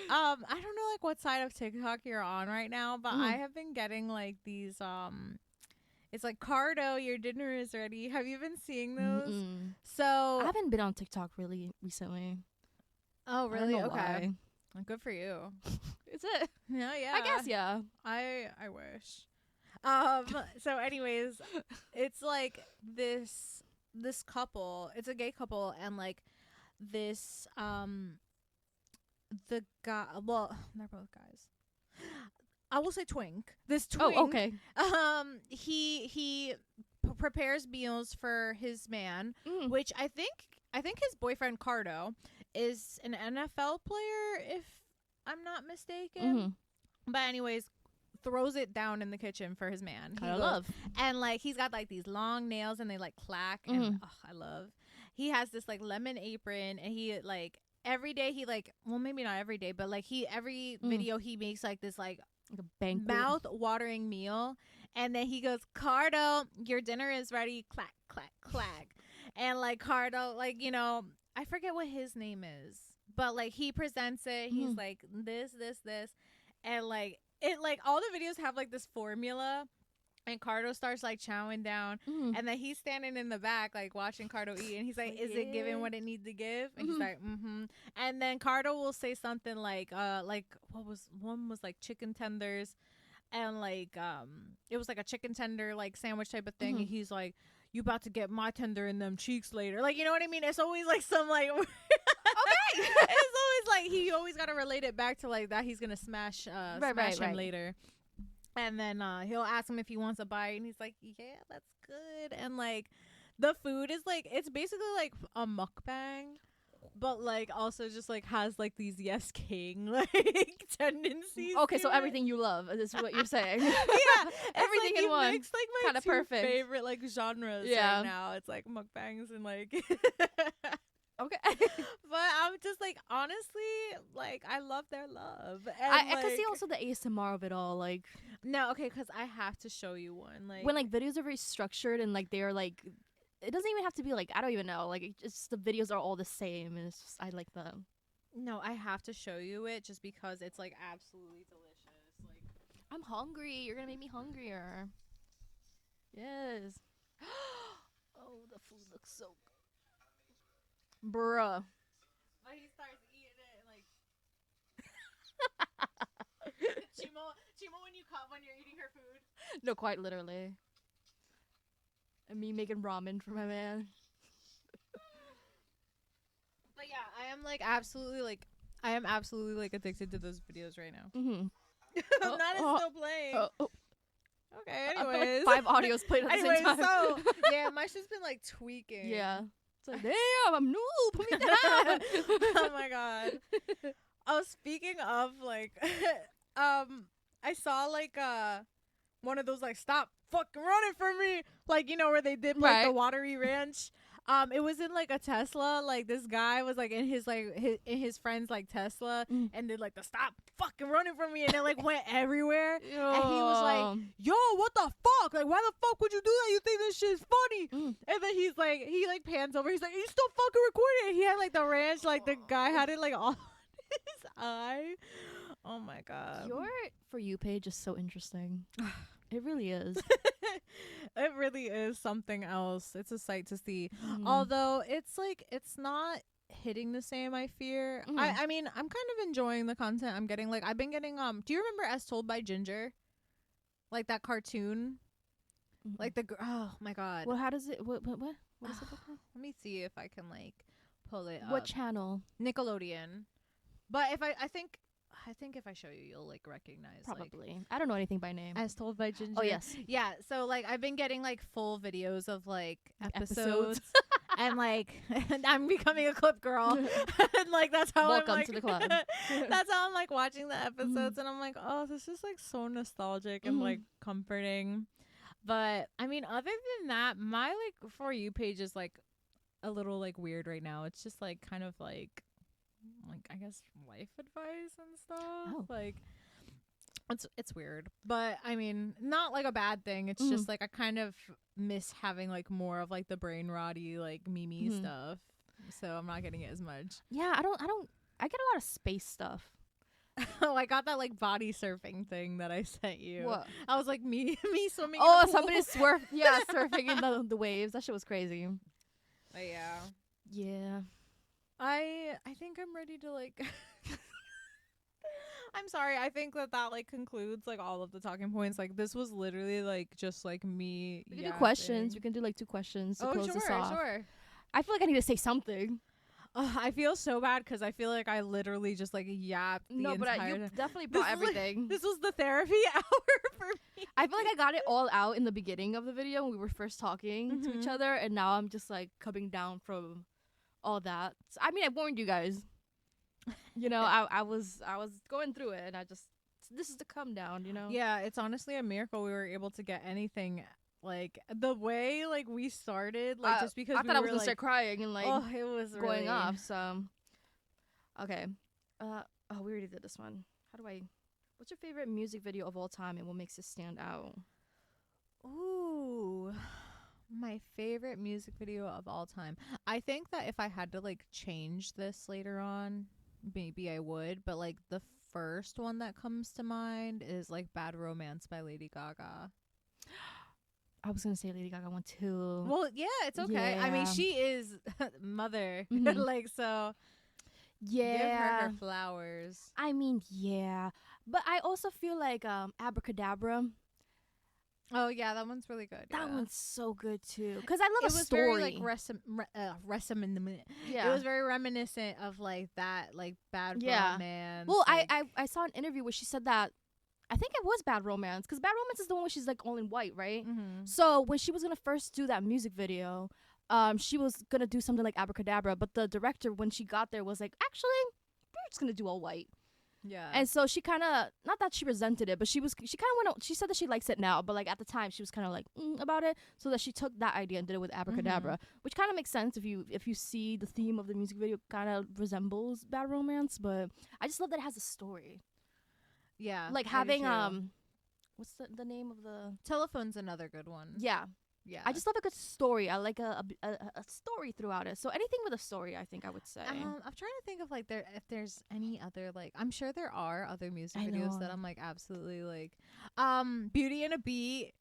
I don't know like what side of TikTok you're on right now, but I have been getting like these it's like, Cardo, your dinner is ready. Have you been seeing those? So I haven't been on TikTok really recently. Oh, really? I don't know Okay. why. Well, good for you. Is it? Yeah. I guess, yeah. I wish. So anyways, it's like this couple, it's a gay couple, and like this the guy, well, they're both guys. I will say twink. This twink. Oh, okay. He prepares meals for his man, which I think his boyfriend Cardo is an NFL player, if I'm not mistaken. But anyways, throws it down in the kitchen for his man. I love. And like he's got like these long nails and they like clack, and I love. He has this like lemon apron, and he like every day he like, well, maybe not every day, but like every video he makes like this like a banquet, mouth-watering meal, and then he goes, Cardo, your dinner is ready, clack, clack, clack. And like Cardo, like, you know, I forget what his name is, but like he presents it, he's like this, and like it, like all the videos have like this formula, and Cardo starts like chowing down, and then he's standing in the back like watching Cardo eat, and he's like, is it giving what it needs to give? And he's like, and then Cardo will say something like what was one was like chicken tenders, and like it was like a chicken tender like sandwich type of thing, and he's like, you about to get my tender in them cheeks later, like, you know what I mean? It's always like some like okay. It's always like he always got to relate it back to like that he's gonna smash him later. And then he'll ask him if he wants a bite, and he's like, yeah, that's good. And like the food is like, it's basically like a mukbang, but like also just like has like these Yes King like tendencies. Okay, so everything you love is what you're saying. Yeah, everything like, in one. Makes like my kind of perfect favorite like genres right now. It's like mukbangs and like okay. But I'm just like, honestly, like I love their love. And I can see also the ASMR of it all. Like, no, okay, because I have to show you one. Like when like videos are very structured and like they're like, it doesn't even have to be like, I don't even know. Like it's just the videos are all the same, and it's just, I like them. No, I have to show you it just because it's like absolutely delicious. Like, I'm hungry. You're gonna make me hungrier. Yes. Oh, the food looks so good. Bruh. But he starts eating it like Chimo when you're eating her food. No, quite literally. And me making ramen for my man. But yeah, I am absolutely like addicted to those videos right now. That is still playing. Okay, anyways. Like 5 audios played at the same time. So yeah, my shit's been like tweaking. Yeah. It's like, damn, I'm new. Put me down. Oh my god. Oh, speaking of like, I saw like one of those like stop fucking running from me, like, you know, where they did like the watery ranch. It was in like a Tesla. Like this guy was like in his friend's like Tesla, and did like the stop fucking running from me, and it like went everywhere. And he was like, yo, what the fuck? Like, why the fuck would you do that? You think this shit's funny? And then he like pans over. He's like, you still fucking recording? He had like the ranch, like the guy had it like on his eye. Oh my god. Your For You page is so interesting. It really is. It really is something else. It's a sight to see. Although it's like, it's not hitting the same, I fear. I mean, I'm kind of enjoying the content I'm getting. Like, I've been getting do you remember As Told by Ginger? Like that cartoon? Like the oh my god. Well, how does it what is it called? Let me see if I can like pull it up. What channel? Nickelodeon. But if I think if I show you, you'll like recognize. Probably. Like, I don't know anything by name. As Told by Ginger. Oh yes. Yeah. So like I've been getting like full videos of like episodes. And like and I'm becoming a clip girl. And like that's how Welcome I'm like, to the club. That's how I'm like watching the episodes and I'm like, oh, this is like so nostalgic and like comforting. But I mean, other than that, my like For You page is like a little like weird right now. It's just like kind of like I guess life advice and stuff. Oh. Like it's weird, but I mean, not like a bad thing. It's just like I kind of miss having like more of like the brain rotty like meme stuff. So I'm not getting it as much. Yeah, I get a lot of space stuff. Oh, I got that like body surfing thing that I sent you. What? I was like me swimming. Oh, in the pool. somebody surfing in the waves. That shit was crazy. But yeah. Yeah. I think I'm ready to like I'm sorry. I think that like concludes like all of the talking points. Like this was literally like just like me. We can do questions. We can do like 2 questions to close this off. Sure. I feel like I need to say something. I feel so bad because I feel like I literally just like yapped the entire you definitely brought everything. This was the therapy hour for me. I feel like I got it all out in the beginning of the video when we were first talking to each other, and now I'm just like coming down from all that. So, I mean, I warned you guys. You know, I was going through it, and this is the come down. You know. Yeah, it's honestly a miracle we were able to get anything. Like the way like we started, like just because I thought I was gonna start crying and like it was going really off. So okay, we already did this one. What's your favorite music video of all time and what makes it stand out? Ooh, my favorite music video of all time. I think that if I had to like change this later on, maybe I would. But like the first one that comes to mind is like Bad Romance by Lady Gaga. I was gonna say Lady Gaga one too. Well, yeah, it's okay. Yeah. I mean, she is mother, like so. Yeah, give her flowers. I mean, yeah, but I also feel like Abracadabra. Oh yeah, that one's really good. That one's so good too, because I love it a was story. Very like yeah, it was very reminiscent of like that like Bad Romance. Well, like, I saw an interview where she said that. I think it was Bad Romance, because Bad Romance is the one where she's like all in white, right? So when she was gonna first do that music video, she was gonna do something like Abracadabra, but the director, when she got there, was like, actually, we're just gonna do all white. Yeah. And so she kind of, not that she resented it, but she kind of went. She said that she likes it now, but like at the time she was kind of like about it, so that she took that idea and did it with Abracadabra, which kind of makes sense if you see the theme of the music video kind of resembles Bad Romance. But I just love that it has a story. Yeah, like having what's the name of the Telephone's another good one. Yeah. I just love a good story. I like a story throughout it. So anything with a story, I think I would say. I'm trying to think of like if there's any other like, I'm sure there are other music videos that I'm like absolutely like Beauty and a Beat.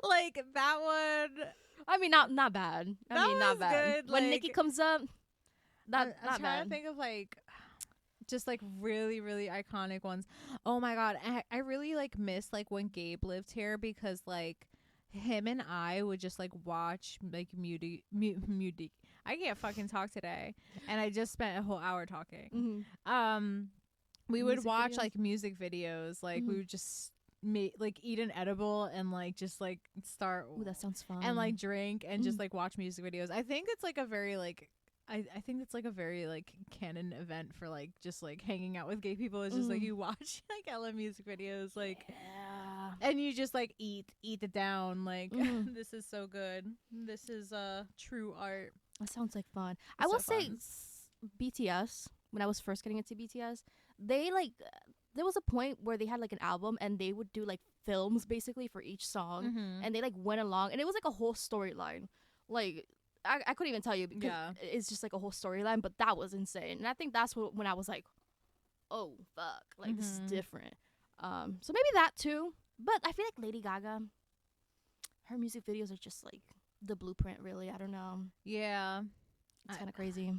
Like that one. I mean, not bad. Not bad. Good. When like, Nikki comes up, I'm not trying bad. to think of like just like really really iconic ones. Oh my god, I really like miss like when Gabe lived here, because like him and I would just like watch like Muty. I can't fucking talk today, and I just spent a whole hour talking. We would watch videos? Like music videos, like we would just like eat an edible and like just like start. Ooh, that sounds fun. And like drink and just like watch music videos. I think it's like a very like I think it's like a very like canon event for like just like hanging out with gay people. It's just like you watch like hella music videos, like and you just like eat it down, like this is so good. This is true art. That sounds like fun. I will say BTS, when I was first getting into BTS, they like there was a point where they had like an album and they would do like films basically for each song, and they like went along, and it was like a whole storyline. Like I couldn't even tell you, because it's just like a whole storyline, but that was insane. And I think that's when I was like, oh fuck, like this is different. So maybe that too. But I feel like Lady Gaga, her music videos are just like the blueprint, really. I don't know. Yeah, it's kind of crazy.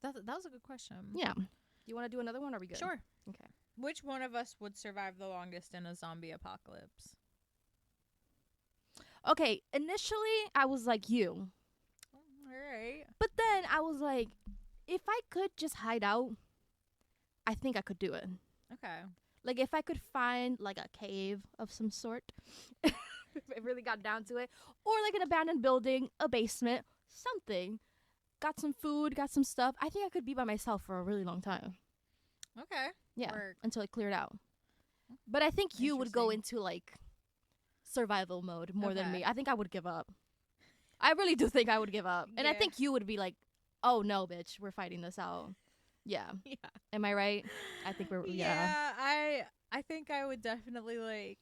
That was a good question. Yeah. Do you want to do another one, or are we good? Sure. Okay. Which one of us would survive the longest in a zombie apocalypse? Okay, initially I was like you. All right. But then I was like, if I could just hide out, I think I could do it. Okay. Like, if I could find, like, a cave of some sort, if it really got down to it, or, like, an abandoned building, a basement, something, got some food, got some stuff, I think I could be by myself for a really long time. Okay. Yeah, until it cleared out. But I think you would go into, like, survival mode more than me. I think I would give up. I really do think I would give up. And I think you would be like, oh, no, bitch, we're fighting this out. Yeah. Yeah. Am I right? I think we're I think I would definitely like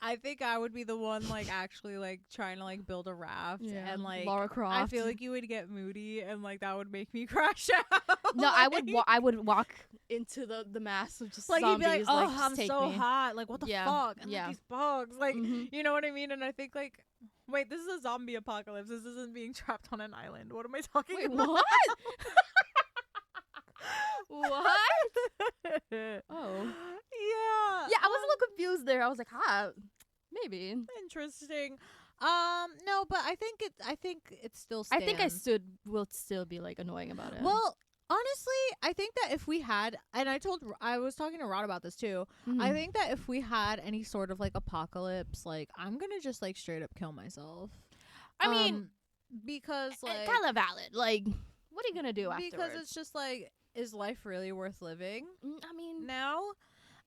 I think I would be the one like actually like trying to like build a raft and like Lara Croft. I feel like you would get moody and like that would make me crash out. No, like, I would walk into the mass of just like zombies. You'd be like, oh, like, I'm so hot. Like what the fuck? And like, these bugs. Like you know what I mean? And I think like wait, this is a zombie apocalypse. This isn't being trapped on an island. What am I talking about? What? What? Oh. Yeah. Yeah, I was a little confused there. I was like, maybe. Interesting. No, but I think it still stands. I think will still be like annoying about it. Well, honestly, I think that if we had, and I was talking to Rod about this too. I think that if we had any sort of like apocalypse, like I'm gonna just like straight up kill myself. I mean, because like kind of valid. Like, what are you gonna do afterwards? Because it's just like, is life really worth living? I mean, now,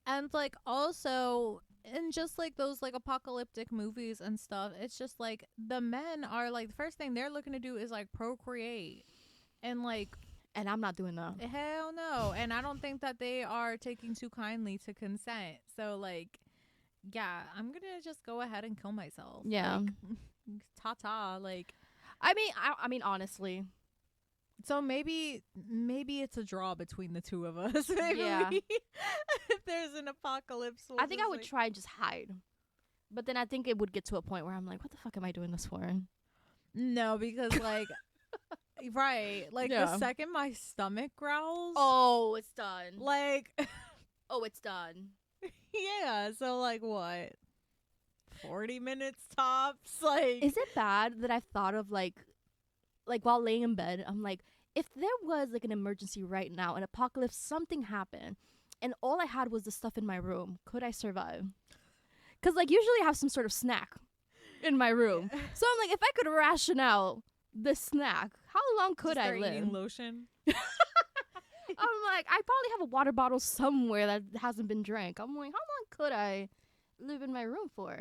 and like also. And just like those like apocalyptic movies and stuff, it's just like the men are like the first thing they're looking to do is like procreate, and I'm not doing that. Hell no. And I don't think that they are taking too kindly to consent. So like, yeah, I'm gonna just go ahead and kill myself. Yeah, like, ta-ta. Like, I mean honestly. So maybe it's a draw between the two of us. Maybe if there's an apocalypse. I think I would try and just hide. But then I think it would get to a point where I'm like, what the fuck am I doing this for? No, because like, right. Like the second my stomach growls. Oh, it's done. Like. Oh, it's done. Yeah. So like what? 40 minutes tops? Like. Is it bad that I've thought of like while laying in bed, I'm like, if there was like an emergency right now, an apocalypse, something happened, and all I had was the stuff in my room, could I survive? Because like usually I have some sort of snack in my room. So I'm like, if I could ration out this snack, how long could I live? Eating lotion. I'm like, I probably have a water bottle somewhere that hasn't been drank. I'm like, how long could I live in my room for?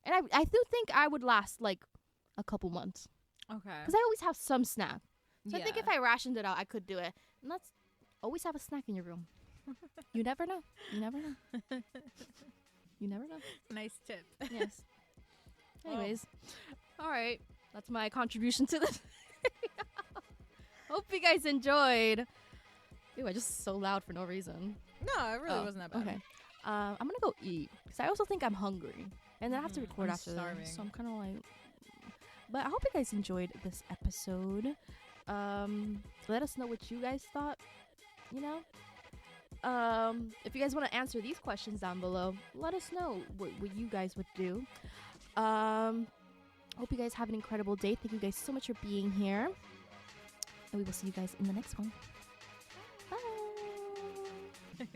And I do think I would last like a couple months. Okay. Because I always have some snack. So I think if I rationed it out, I could do it. And let's always have a snack in your room. You never know. You never know. You never know. Nice tip. Yes. Anyways. All right. That's my contribution to this. Hope you guys enjoyed. Ew, I just so loud for no reason. No, it really wasn't that bad. Okay. I'm going to go eat. Because I also think I'm hungry. And then I have to record after this. So I'm kind of like... But I hope you guys enjoyed this episode. Let us know what you guys thought, you know? If you guys want to answer these questions down below, let us know what you guys would do. Hope you guys have an incredible day. Thank you guys so much for being here. And we will see you guys in the next one. Bye!